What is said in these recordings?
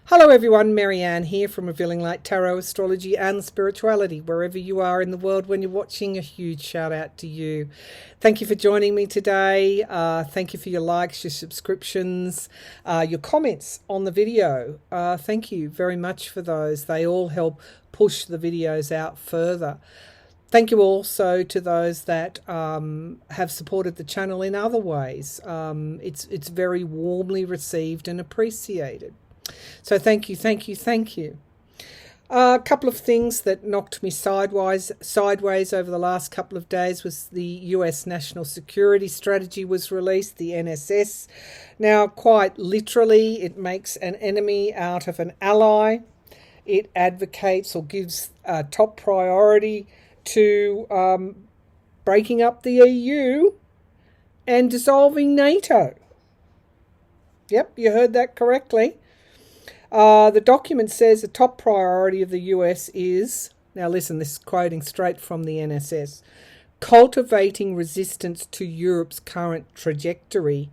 Hello everyone, Marianne here from Revealing Light Tarot, Astrology and Spirituality. Wherever you are in the world when you're watching, a huge shout out to you. Thank you for joining me today. Thank you for your likes, your subscriptions, your comments on the video. Thank you very much for those. They all help push the videos out further. Thank you also to those that have supported the channel in other ways. It's very warmly received and appreciated. So thank you. A couple of things that knocked me sideways over the last couple of days was the US National Security Strategy was released, the NSS. Now, quite literally, it makes an enemy out of an ally. It advocates or gives top priority to breaking up the EU and dissolving NATO. Yep, you heard that correctly. The document says the top priority of the US is, now listen, this is quoting straight from the NSS, cultivating resistance to Europe's current trajectory.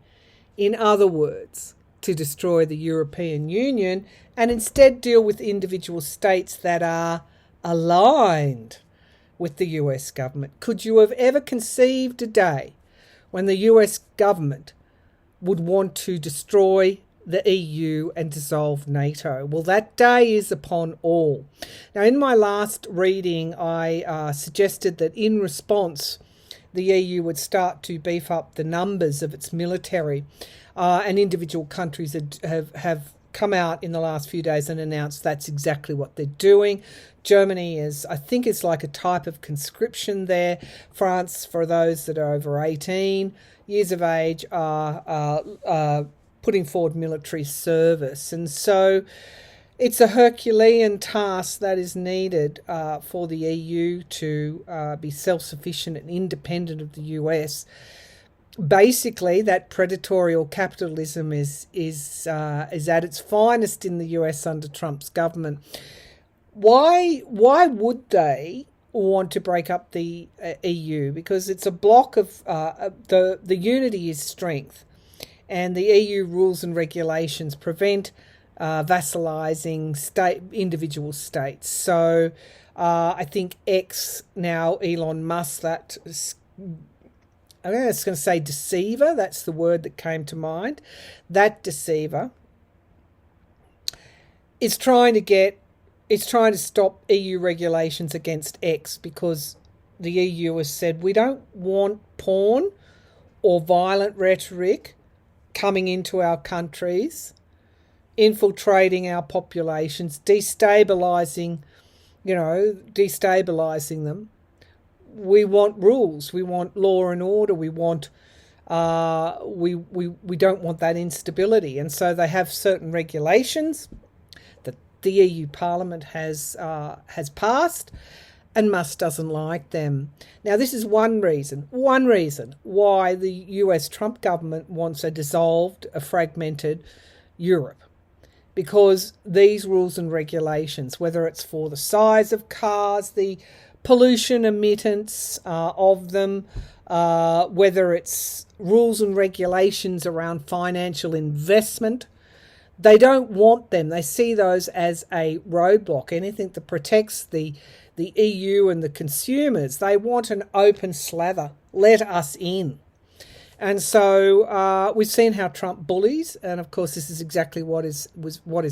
In other words, to destroy the European Union and instead deal with individual states that are aligned with the US government. Could you have ever conceived a day when the US government would want to destroy the EU and dissolve NATO? Well, that day is upon all. Now, in my last reading, I suggested that in response, the EU would start to beef up the numbers of its military, and individual countries have come out in the last few days and announced that's exactly what they're doing. Germany is, I think it's like a type of conscription there. France, for those that are over 18 years of age, are putting forward military service. And so it's a Herculean task that is needed for the EU to be self-sufficient and independent of the US. Basically, that predatory capitalism is at its finest in the US under Trump's government. Why would they want to break up the EU? Because it's a block of the unity is strength. And the EU rules and regulations prevent vassalizing individual states. So I think X, now Elon Musk, I was going to say deceiver, that's the word that came to mind. That deceiver is trying to stop EU regulations against X because the EU has said we don't want porn or violent rhetoric coming into our countries, infiltrating our populations, destabilizing them. We want rules. We want law and order. We want we don't want that instability. And so they have certain regulations that the EU Parliament has passed, and Musk doesn't like them. Now, this is one reason why the US Trump government wants a fragmented Europe. Because these rules and regulations, whether it's for the size of cars, the pollution emittance of them, whether it's rules and regulations around financial investment, they don't want them. They see those as a roadblock. Anything that protects the EU and the consumers, they want an open slather. Let us in. And so we've seen how Trump bullies, and of course this is exactly what is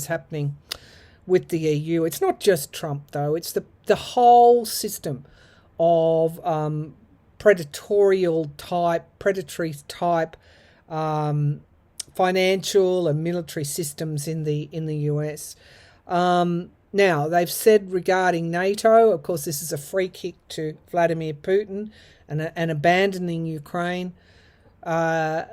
happening with the EU. It's not just Trump though; it's the whole system of predatory type financial and military systems in the US. Now, they've said regarding NATO, of course, this is a free kick to Vladimir Putin and abandoning Ukraine. The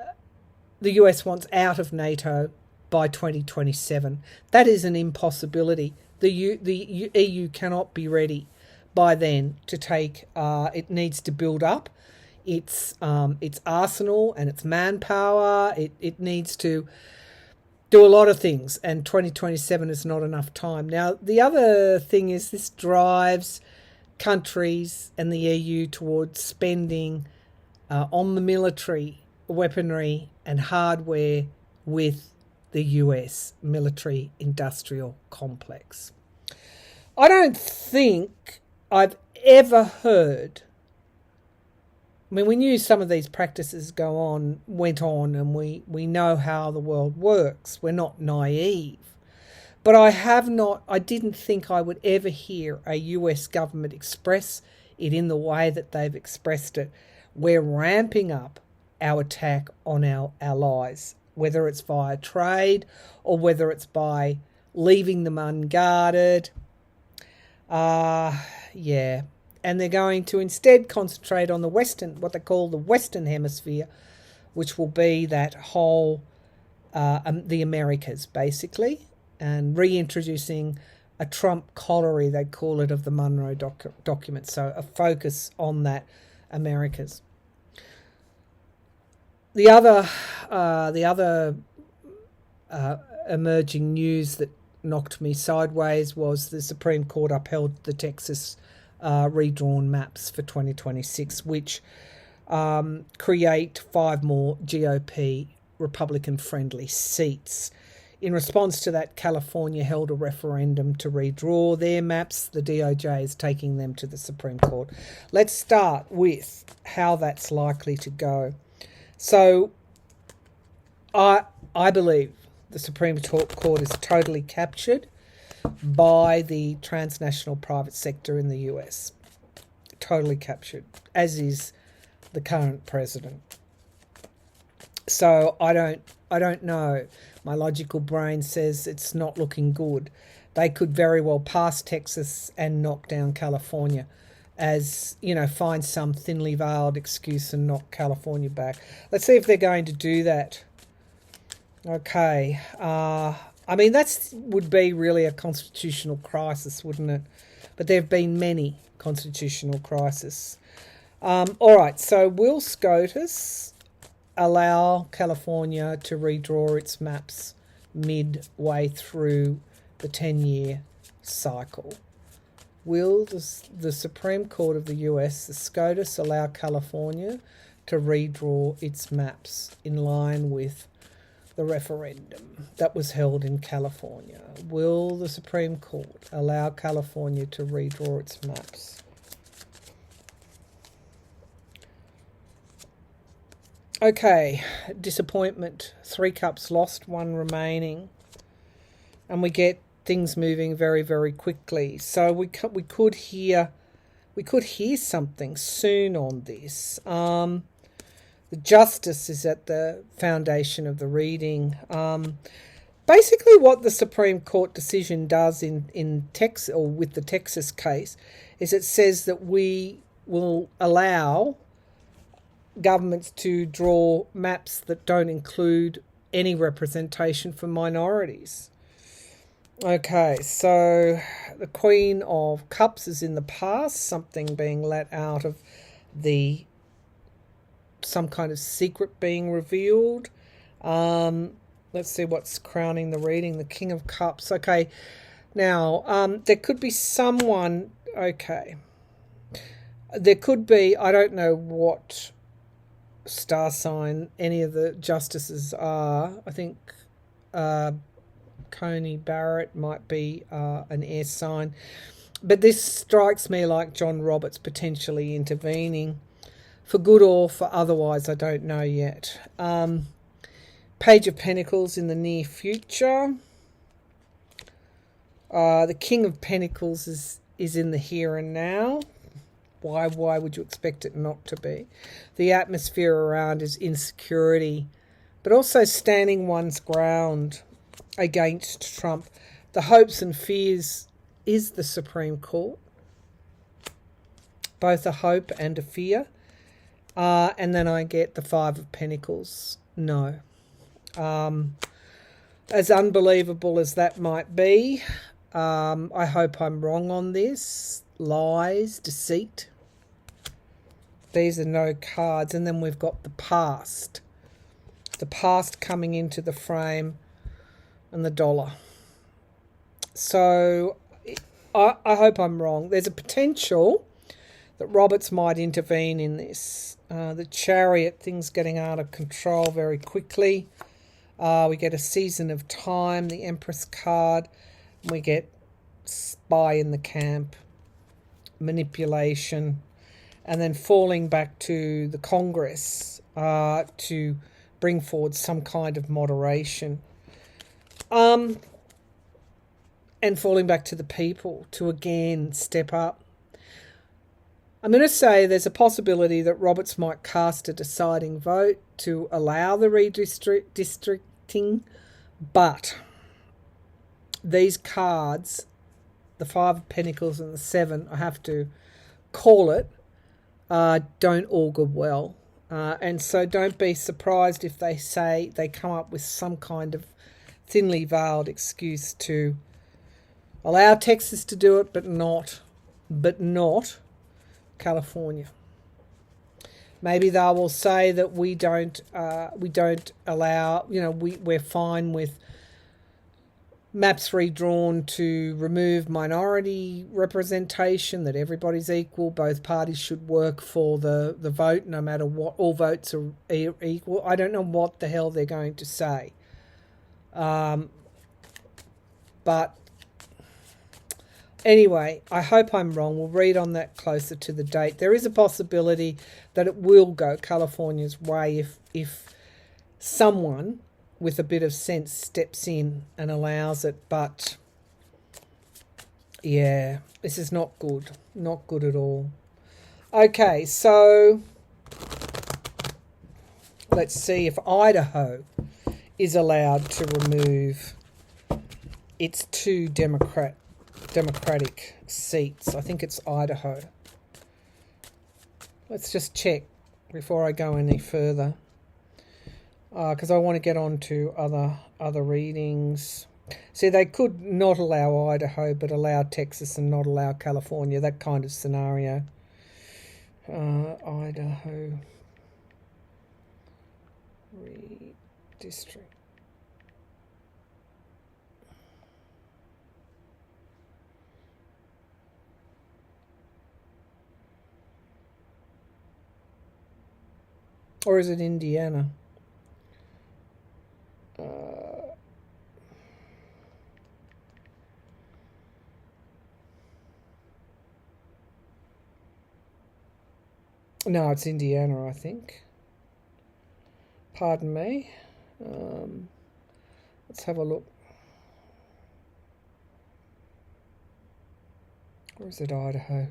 US wants out of NATO by 2027. That is an impossibility. The EU cannot be ready by then to take. It needs to build up its arsenal and its manpower. It needs to do a lot of things, and 2027 is not enough time. Now, the other thing is this drives countries and the EU towards spending on the military weaponry and hardware with the US military industrial complex. I don't think I've ever heard, I mean, we knew some of these practices went on, and we know how the world works. We're not naive. But I didn't think I would ever hear a US government express it in the way that they've expressed it. We're ramping up our attack on our allies, whether it's via trade or whether it's by leaving them unguarded. And they're going to instead concentrate on what they call the Western Hemisphere, which will be that whole, the Americas, basically, and reintroducing a Trump colliery, they call it, of the Monroe document. So a focus on that Americas. The other emerging news that knocked me sideways was the Supreme Court upheld the Texas redrawn maps for 2026, which create 5 more GOP Republican-friendly seats. In response to that, California held a referendum to redraw their maps. The DOJ is taking them to the Supreme Court. Let's start with how that's likely to go. So I believe the Supreme Court is totally captured by the transnational private sector in the US. Totally captured, as is the current president. So I don't know. My logical brain says it's not looking good. They could very well pass Texas and knock down California, as, find some thinly veiled excuse and knock California back. Let's see if they're going to do that. Okay. That would be really a constitutional crisis, wouldn't it? But there have been many constitutional crises. All right, so will SCOTUS allow California to redraw its maps midway through the 10-year cycle? Will the Supreme Court of the US, the SCOTUS, allow California to redraw its maps in line with the referendum that was held in California? Will the Supreme Court allow California to redraw its maps? Okay, disappointment. 3 cups lost, 1 remaining. And we get things moving very, very quickly. So we could hear something soon on this. The justice is at the foundation of the reading. Basically what the Supreme Court decision does in Texas, or with the Texas case, is it says that we will allow governments to draw maps that don't include any representation for minorities. Okay, so the Queen of Cups is in the past, something being let out of some kind of secret being revealed. Let's see what's crowning the reading. The King of Cups. Okay, now there could be someone. Okay, there could be. I don't know what star sign any of the justices are. I think Coney Barrett might be an air sign, but this strikes me like John Roberts potentially intervening, for good or for otherwise, I don't know yet. Page of Pentacles in the near future. The King of Pentacles is in the here and now. Why would you expect it not to be? The atmosphere around is insecurity, but also standing one's ground against Trump. The hopes and fears is the Supreme Court. Both a hope and a fear. And then I get the 5 of Pentacles. No. As unbelievable as that might be, I hope I'm wrong on this. Lies, deceit. These are no cards. And then we've got the past. The past coming into the frame, and the dollar. So I hope I'm wrong. There's a potential that Roberts might intervene in this. The Chariot, things getting out of control very quickly. We get a season of time, the Empress card. We get spy in the camp, manipulation, and then falling back to the Congress to bring forward some kind of moderation. And falling back to the people to again step up. I'm going to say there's a possibility that Roberts might cast a deciding vote to allow the redistricting, but these cards, the Five of Pentacles and the Seven, I have to call it, don't augur well. And so don't be surprised if they say they come up with some kind of thinly veiled excuse to allow Texas to do it, but not California. Maybe they will say that we don't allow, we're fine with maps redrawn to remove minority representation, that everybody's equal, both parties should work for the vote no matter what, all votes are equal. I don't know what the hell they're going to say. But anyway, I hope I'm wrong. We'll read on that closer to the date. There is a possibility that it will go California's way if someone with a bit of sense steps in and allows it. But yeah, this is not good. Not good at all. Okay, so let's see if Idaho is allowed to remove its two Democratic seats. I think it's Idaho. Let's just check before I go any further, because I want to get on to other readings. See, they could not allow Idaho but allow Texas and not allow California, that kind of scenario. Idaho redistrict. Or is it Indiana? No, it's Indiana, I think. Pardon me. Let's have a look. Or is it Idaho?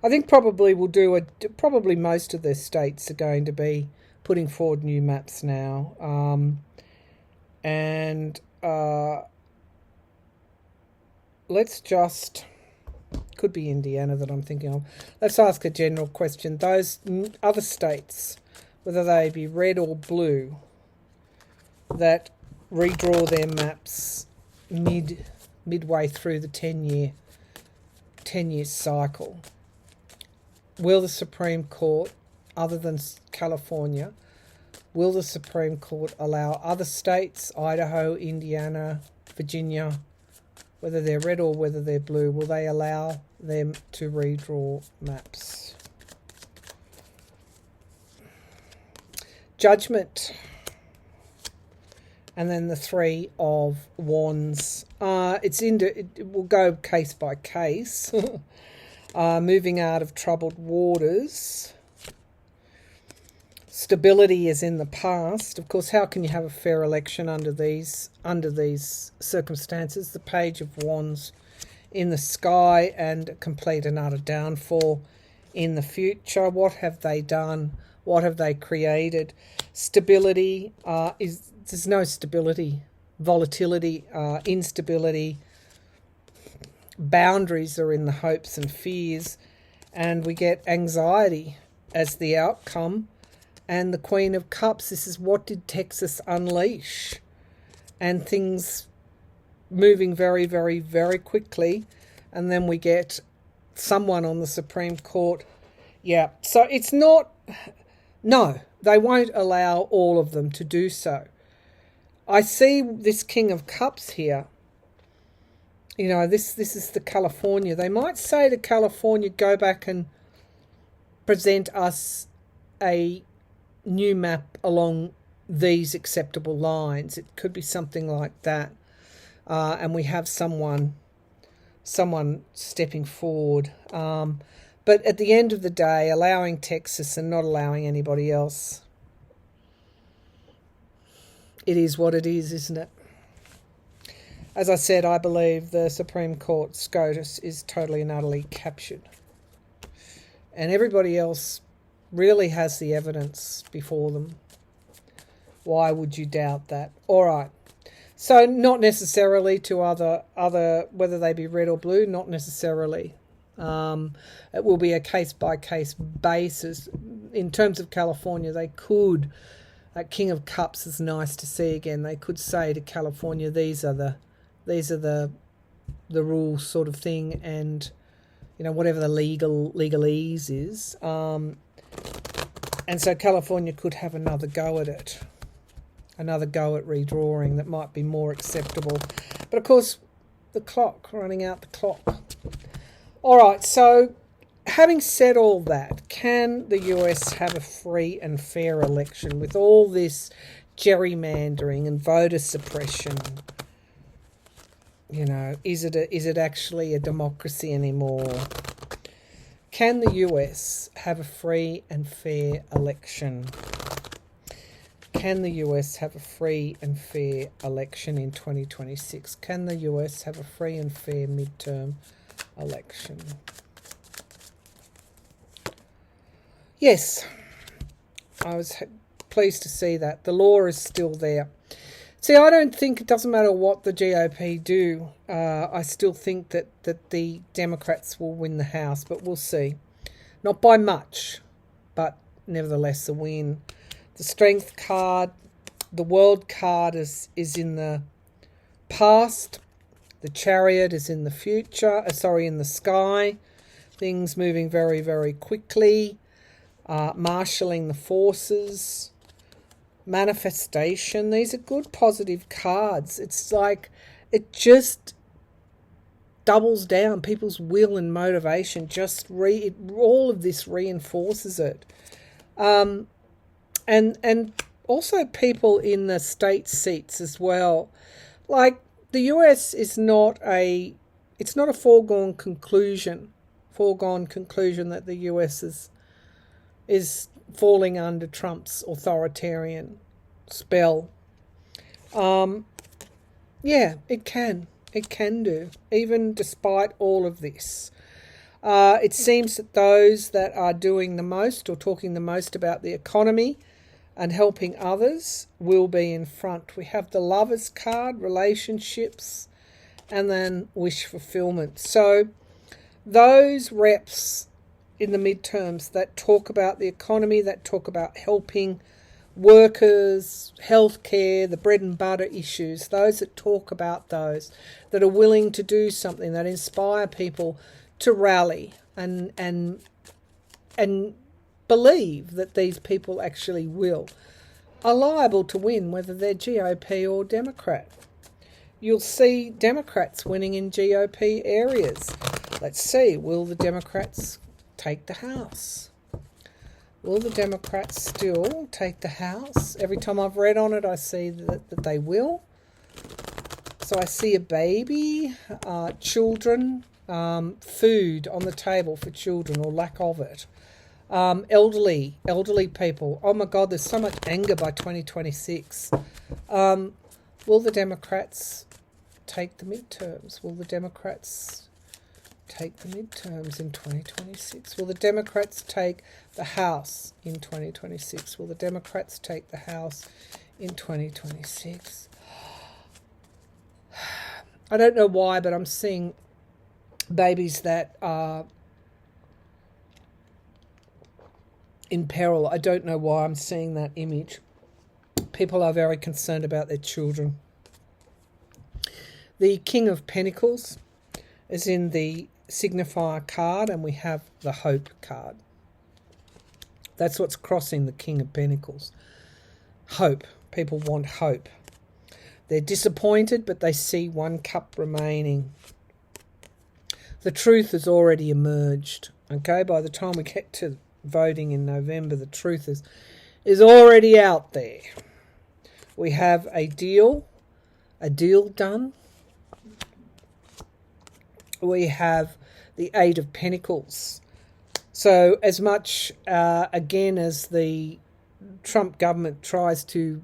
I think probably we'll do probably most of the states are going to be putting forward new maps now. Let's just, could be Indiana that I'm thinking of. Let's ask a general question. Those other states, whether they be red or blue, that redraw their maps midway through the 10-year cycle, will the Supreme Court, other than California, will the Supreme Court allow other states, Idaho, Indiana, Virginia, whether they're red or whether they're blue, will they allow them to redraw maps? Judgment. And then the Three of Wands. It will go case by case. Moving out of troubled waters. Stability is in the past. Of course, how can you have a fair election under these circumstances? The Page of Wands in the sky, and complete and utter downfall in the future. What have they done? What have they created? Stability there's no stability. Volatility, instability. Boundaries are in the hopes and fears, and we get anxiety as the outcome. And the Queen of Cups, this is what did Texas unleash? And things moving very, very, very quickly. And then we get someone on the Supreme Court. Yeah, so it's not, no, they won't allow all of them to do so. I see this King of Cups here. This is the California. They might say to California, go back and present us a new map along these acceptable lines. It could be something like that. And we have someone stepping forward. But at the end of the day, allowing Texas and not allowing anybody else, it is what it is, isn't it? As I said, I believe the Supreme Court SCOTUS is totally and utterly captured. And everybody else really has the evidence before them. Why would you doubt that? All right. So not necessarily to other whether they be red or blue, not necessarily. It will be a case-by-case basis. In terms of California, they could, King of Cups is nice to see again. They could say to California, these are the rules, sort of thing, and whatever the legalese is. And so California could have another go at it. Another go at redrawing that might be more acceptable. But of course, running out the clock. All right, so having said all that, can the US have a free and fair election with all this gerrymandering and voter suppression? Is it actually a democracy anymore? Can the US have a free and fair election? Can the US have a free and fair election in 2026? Can the US have a free and fair midterm election? Yes, I was pleased to see that. The law is still there. See, I don't think it doesn't matter what the GOP do. I still think that the Democrats will win the House, but we'll see. Not by much, but nevertheless a win. The Strength card, the World card is in the past. The Chariot is in the future. In the sky. Things moving very, very quickly. Marshalling the forces. Manifestation. These are good positive cards. It's like it just doubles down people's will and motivation. All of this reinforces it. And also people in the state seats as well. Like the US is it's not a foregone conclusion that the US is falling under Trump's authoritarian spell. Yeah, it can do, even despite all of this. It seems that those that are doing the most or talking the most about the economy and helping others will be in front. We have the Lovers card, relationships, and then wish fulfillment. So those reps in the midterms that talk about the economy, that talk about helping workers, healthcare, the bread and butter issues, those that talk about those, that are willing to do something, that inspire people to rally and believe that these people actually are liable to win, whether they're GOP or Democrat. You'll see Democrats winning in GOP areas. Let's see, will the Democrats take the House? Will the Democrats still take the House? Every time I've read on it, I see that they will. So I see a baby, children, food on the table for children or lack of it. Elderly people. Oh my God, there's so much anger by 2026. Will the Democrats take the midterms? Will the Democrats take the midterms in 2026? Will the Democrats take the House in 2026? Will the Democrats take the House in 2026? I don't know why, but I'm seeing babies that are in peril. I don't know why I'm seeing that image. People are very concerned about their children. The King of Pentacles is in the signifier card, and we have the Hope card. That's what's crossing the King of Pentacles. Hope. People want hope. They're disappointed, but they see one cup remaining. The truth has already emerged. Okay, by the time we get to voting in November, the truth is already out there. We have a deal done. We have the Eight of Pentacles. So as much, again, as the Trump government tries to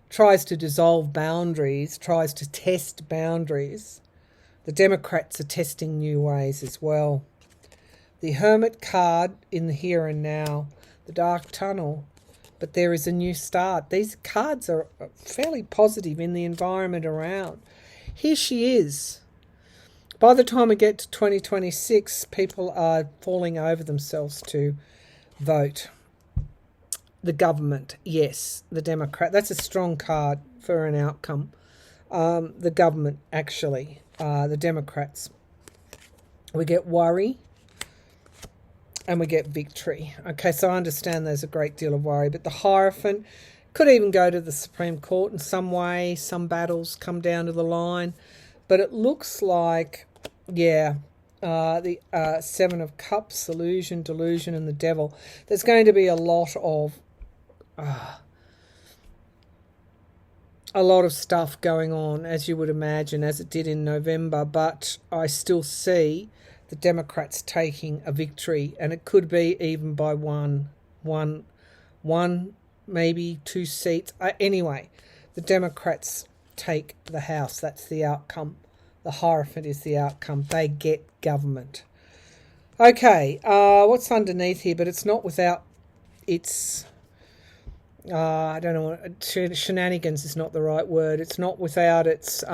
dissolve boundaries, tries to test boundaries, the Democrats are testing new ways as well. The Hermit card in the here and now, the Dark Tunnel, but there is a new start. These cards are fairly positive in the environment around. Here she is. By the time we get to 2026, people are falling over themselves to vote. The government, yes, the Democrat. That's a strong card for an outcome. The government, actually, the Democrats. We get worry and we get victory. Okay, so I understand there's a great deal of worry, but the Hierophant could even go to the Supreme Court in some way. Some battles come down to the line, but it looks like, yeah, the Seven of Cups, illusion, delusion, and the Devil. There's going to be a lot of stuff going on, as you would imagine, as it did in November, but I still see the Democrats taking a victory, and it could be even by one, maybe 2 seats. Anyway, the Democrats take the House. That's the outcome. The Hierophant is the outcome. They get government. Okay, what's underneath here? But it's not without its... I don't know, shenanigans is not the right word. It's not without its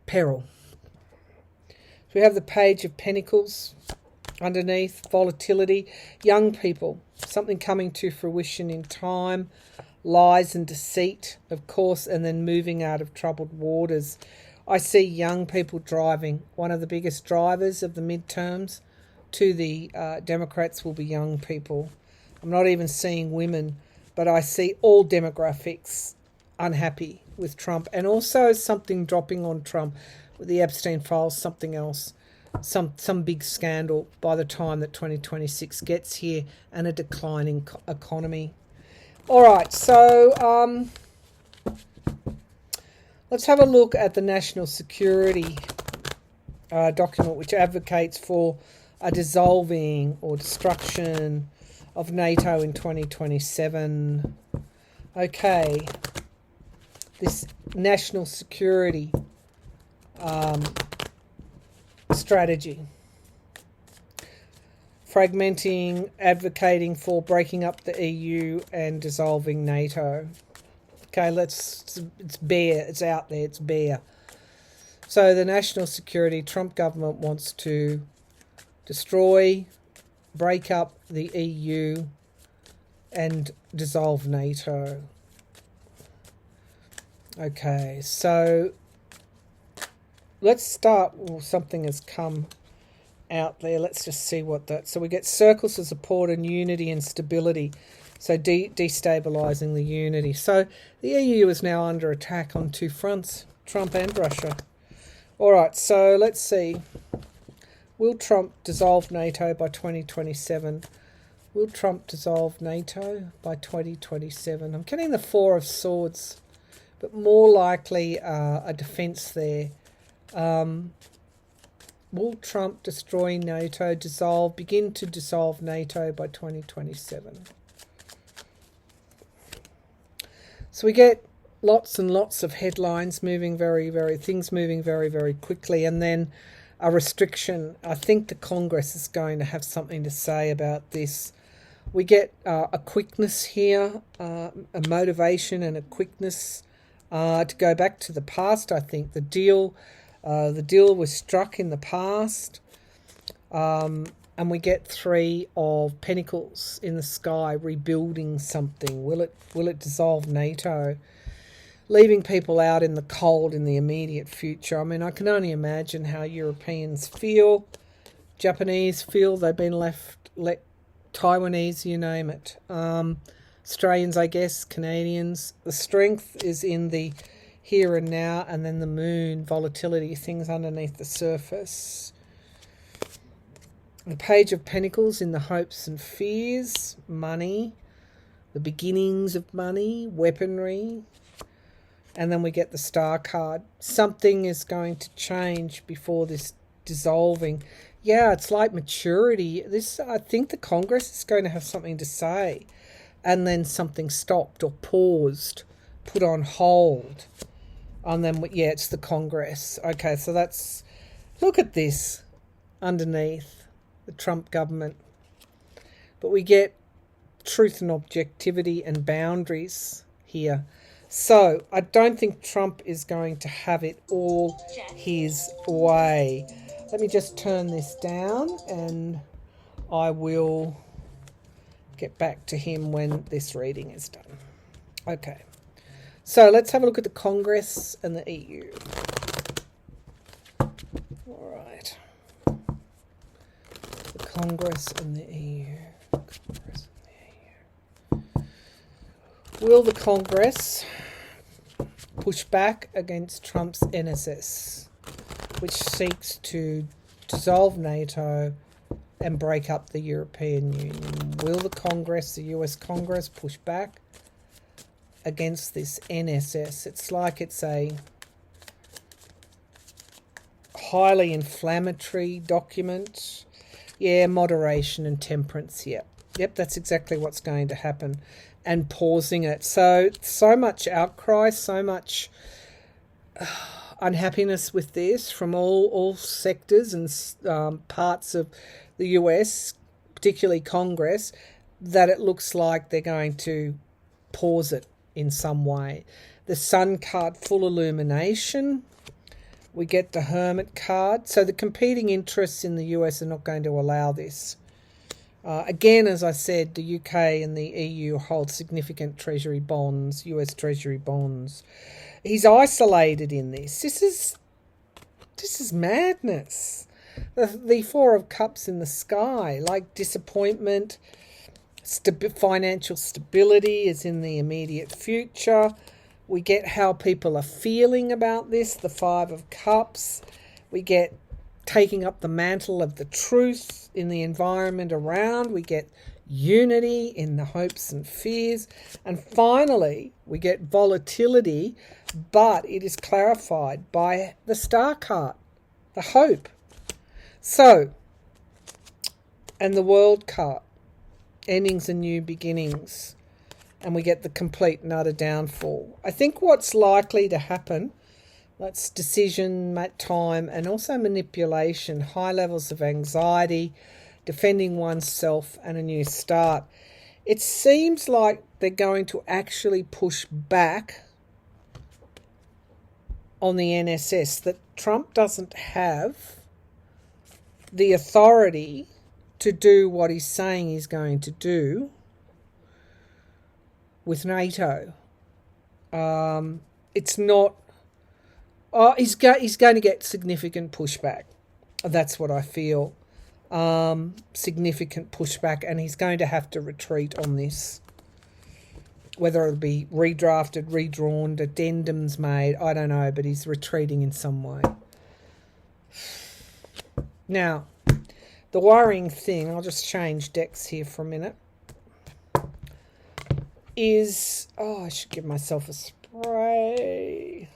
peril. So we have the Page of Pentacles underneath, volatility, young people, something coming to fruition in time, lies and deceit, of course, and then moving out of troubled waters. I see young people driving. One of the biggest drivers of the midterms to the Democrats will be young people. I'm not even seeing women, but I see all demographics unhappy with Trump, and also something dropping on Trump with the Epstein files, something else, some big scandal by the time that 2026 gets here, and a declining economy. All right, so let's have a look at the national security document, which advocates for a dissolving or destruction of NATO in 2027. Okay, this national security strategy, fragmenting, advocating for breaking up the EU and dissolving NATO. Okay, it's bare, it's out there, it's bare. So the national security, Trump government wants to destroy, break up the EU and dissolve NATO. Okay, so let's start. Well, something has come out there. Let's just see what that... So we get circles of support and unity and stability. So destabilising the unity. So the EU is now under attack on 2 fronts, Trump and Russia. All right, so let's see. Will Trump dissolve NATO by 2027? Will Trump dissolve NATO by 2027? I'm getting the 4 of Swords, but more likely a defence there. Will Trump destroy NATO, begin to dissolve NATO by 2027? So we get lots and lots of headlines moving things moving very, very quickly, and then a restriction. I think the Congress is going to have something to say about this. We get a quickness here, a motivation and a quickness to go back to the past. I think the deal was struck in the past, and we get 3 of Pentacles in the sky, rebuilding something. Will it dissolve NATO? Leaving people out in the cold in the immediate future. I mean, I can only imagine how Europeans feel, Japanese feel. They've been let Taiwanese, you name it. Australians, I guess, Canadians. The strength is in the here and now, and then the moon, volatility, things underneath the surface. The Page of Pentacles in the hopes and fears, money, the beginnings of money, weaponry. And then we get the Star card. Something is going to change before this dissolving. Yeah, it's like maturity. I think the Congress is going to have something to say. And then something stopped or paused, put on hold. And then, yeah, it's the Congress. Okay, so that's... Look at this underneath the Trump government. But we get truth and objectivity and boundaries here. So I don't think Trump is going to have it all his way. Let me just turn this down and I will get back to him when this reading is done. Okay. So let's have a look at the Congress and the EU. All right. The Congress and the EU. Congress and the EU. Will the Congress push back against Trump's NSS, which seeks to dissolve NATO and break up the European Union? Will the Congress, the US Congress, push back against this NSS? It's like it's a highly inflammatory document. Yeah, moderation and temperance. Yep, that's exactly what's going to happen. And pausing it. So much outcry, so much unhappiness with this from all sectors and parts of the US, particularly Congress, that it looks like they're going to pause it in some way. The Sun card, full illumination. We get the Hermit card. So the competing interests in the US are not going to allow this. Again, as I said, the UK and the EU hold significant treasury bonds, US treasury bonds. He's isolated in this. This is madness. The Four of Cups in the sky, like disappointment, financial stability is in the immediate future. We get how people are feeling about this, the Five of Cups. We get taking up the mantle of the truth in the environment around. We get unity in the hopes and fears. And finally, we get volatility, but it is clarified by the Star card, the hope. So, and the World card, endings and new beginnings. And we get the complete and utter downfall. I think what's likely to happen, that's decision, time, and also manipulation, high levels of anxiety, defending oneself, and a new start. It seems like they're going to actually push back on the NSS, that Trump doesn't have the authority to do what he's saying he's going to do with NATO. It's not... he's going to get significant pushback. That's what I feel. Significant pushback, and he's going to have to retreat on this. Whether it'll be redrafted, redrawn, addendums made, I don't know, but he's retreating in some way. Now, the worrying thing, I'll just change decks here for a minute, is... Oh, I should give myself a spray.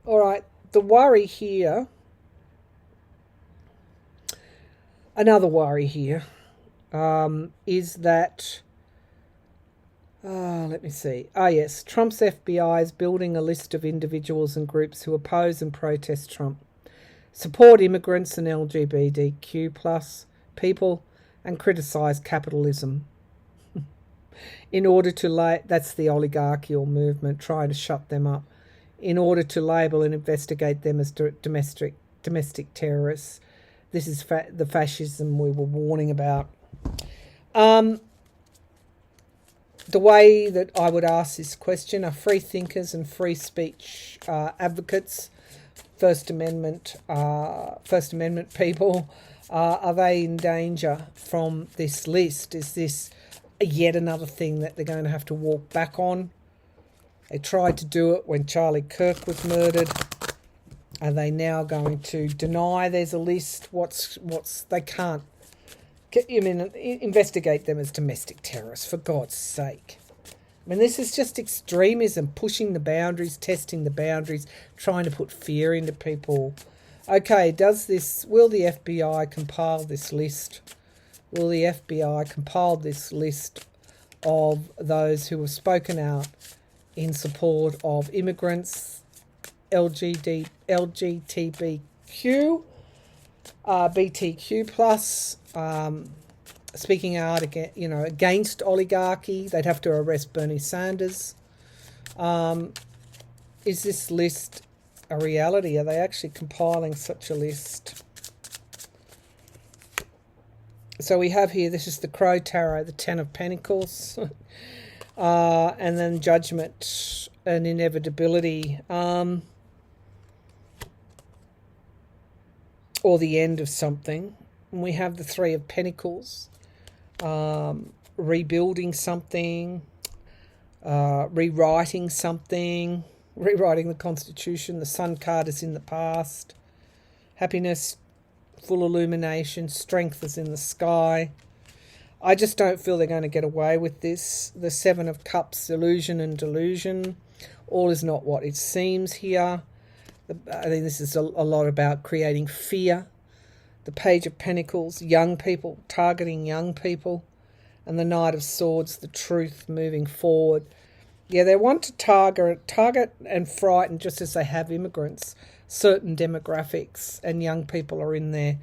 All right, the worry here, another worry here, is that, let me see. Yes, Trump's FBI is building a list of individuals and groups who oppose and protest Trump, support immigrants and LGBTQ plus people, and criticise capitalism. In order to that's the oligarchical movement trying to shut them up, in order to label and investigate them as domestic terrorists. This is the fascism we were warning about. The way that I would ask this question, are free thinkers and free speech advocates, First Amendment people, are they in danger from this list? Is this yet another thing that they're going to have to walk back on? They tried to do it when Charlie Kirk was murdered. Are they now going to deny there's a list? They can't investigate them as domestic terrorists, for God's sake. I mean, this is just extremism, pushing the boundaries, testing the boundaries, trying to put fear into people. Okay, will the FBI compile this list? Will the FBI compile this list of those who have spoken out in support of immigrants, LGBTQ, BTQ plus, speaking out against oligarchy? They'd have to arrest Bernie Sanders. Is this list a reality? Are they actually compiling such a list? So we have here, this is the Crow Tarot, the Ten of Pentacles, and then Judgment and Inevitability, or the end of something. And we have the Three of Pentacles, rebuilding something, rewriting something, rewriting the Constitution. The Sun card is in the past. Happiness, full illumination, strength is in the sky. I just don't feel they're going to get away with this. The Seven of Cups, illusion and delusion. All is not what it seems here. I think this is a lot about creating fear. The Page of Pentacles, young people, targeting young people. And the Knight of Swords, the truth, moving forward. Yeah, they want to target and frighten, just as they have immigrants, certain demographics, and young people are in there.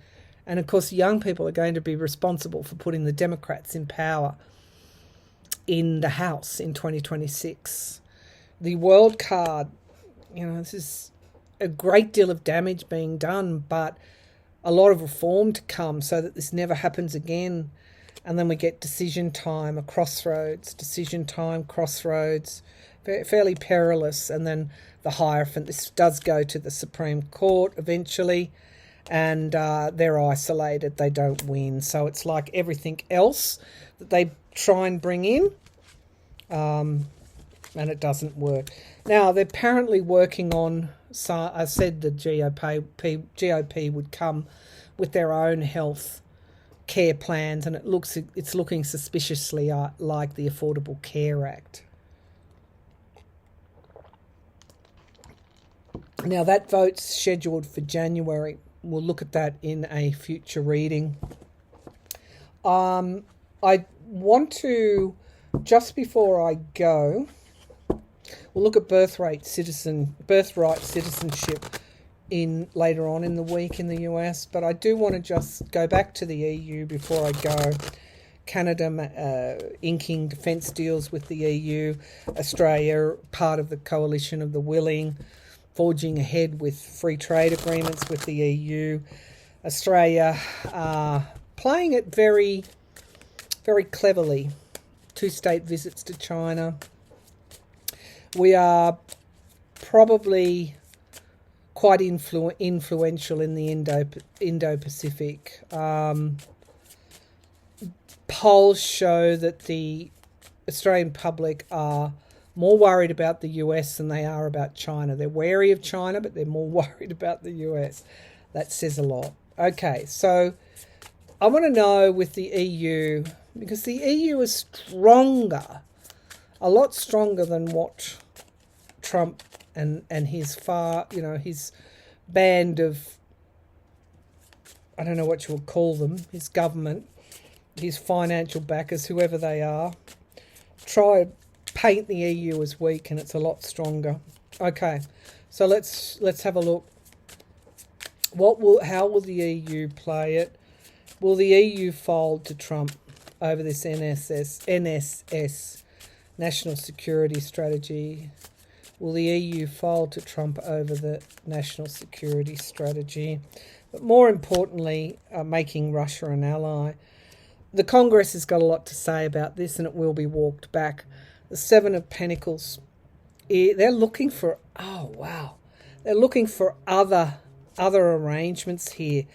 And of course, young people are going to be responsible for putting the Democrats in power in the House in 2026. The World card, this is a great deal of damage being done, but a lot of reform to come so that this never happens again. And then we get decision time, a crossroads, fairly perilous. And then the Hierophant, this does go to the Supreme Court eventually, and they're isolated, they don't win. So it's like everything else that they try and bring in, and it doesn't work. Now, they're apparently working on, so I said the GOP would come with their own health care plans, and it's looking suspiciously like the Affordable Care Act. Now, that vote's scheduled for January. We'll look at that in a future reading. I want to, just before I go, we'll look at birthright citizenship later on in the week in the US, but I do want to just go back to the EU before I go. Canada inking defence deals with the EU, Australia part of the coalition of the willing, forging ahead with free trade agreements with the EU. Australia playing it very, very cleverly. 2 state visits to China. We are probably quite influential in the Indo-Pacific. Polls show that the Australian public are more worried about the US than they are about China. They're wary of China, but they're more worried about the US. That says a lot. Okay, so I want to know with the EU, because the EU is stronger, a lot stronger than what Trump and his his band of, I don't know what you would call them, his government, his financial backers, whoever they are, try to paint the EU as weak, and it's a lot stronger. Okay, so let's have a look. How will the EU play it? Will the EU fold to Trump over this NSS, National Security Strategy? Will the EU fold to Trump over the National Security Strategy? But more importantly, making Russia an ally. The Congress has got a lot to say about this, and it will be walked back. The Seven of Pentacles, they're looking for, they're looking for other arrangements here.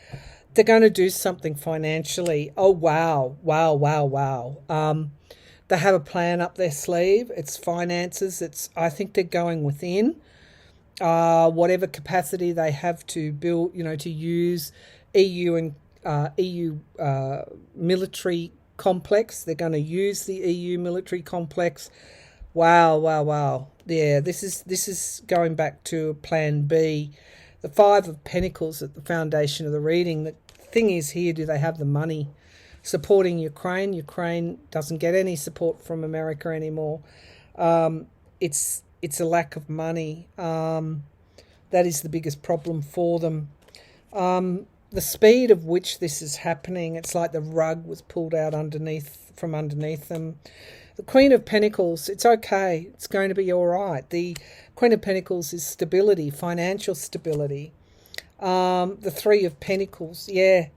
They're going to do something financially. Oh, wow. They have a plan up their sleeve. It's finances. I think they're going within. whatever capacity they have to build, to use EU and EU military complex. They're going to use the EU military complex. Wow, wow, wow. Yeah, this is going back to Plan B. The Five of Pentacles at the foundation of the reading. The thing is here, do they have the money supporting Ukraine? Ukraine doesn't get any support from America anymore. It's a lack of money. That is the biggest problem for them. The speed of which this is happening, it's like the rug was pulled out from underneath them. The Queen of Pentacles, it's okay. It's going to be all right. The Queen of Pentacles is stability, financial stability. The Three of Pentacles, yeah,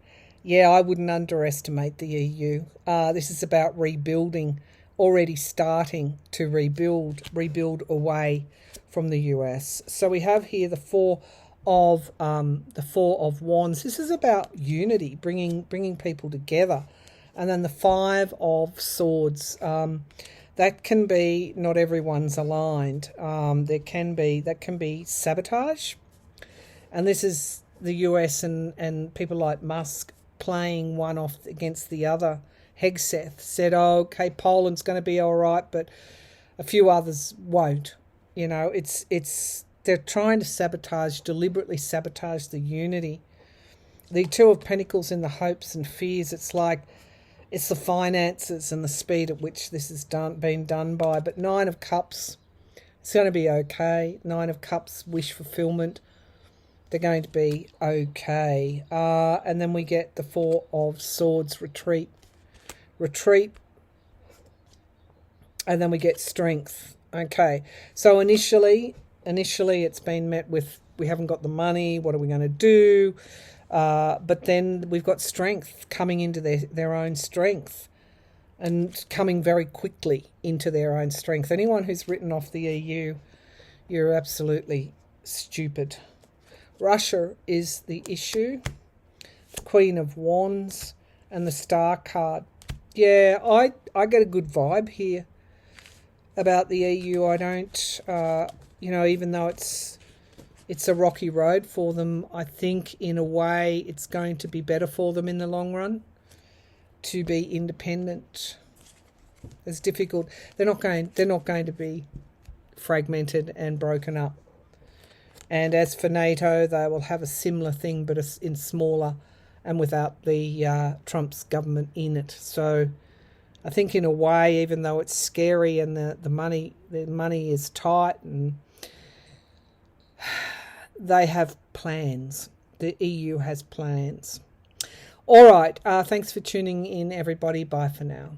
I wouldn't underestimate the EU. This is about rebuilding, already starting to rebuild away from the US. So we have here the Four of Wands. This is about unity, bringing people together. And then the Five of Swords. That can be, not everyone's aligned. That can be sabotage. And this is the US and people like Musk playing one off against the other. Hegseth said, oh, okay, Poland's going to be all right, but a few others won't. They're trying to deliberately sabotage the unity. The Two of Pentacles in the hopes and fears, it's the finances and the speed at which this is been done by. But Nine of Cups, it's going to be okay. Nine of Cups, wish fulfillment. They're going to be okay. And then we get the Four of Swords, retreat. And then we get strength. Okay. So initially it's been met with, we haven't got the money. What are we going to do? But then we've got strength coming into their own strength and coming very quickly into their own strength. Anyone who's written off the EU, you're absolutely stupid. Russia is the issue. The Queen of Wands and the Star card. Yeah, I get a good vibe here about the EU. I don't, even though it's a rocky road for them, I think in a way it's going to be better for them in the long run to be independent. It's difficult. They're not going to be fragmented and broken up. And as for NATO, they will have a similar thing, but in smaller and without the Trump's government in it. So I think in a way, even though it's scary and the money is tight, and they have plans. The EU has plans. All right. Thanks for tuning in, everybody. Bye for now.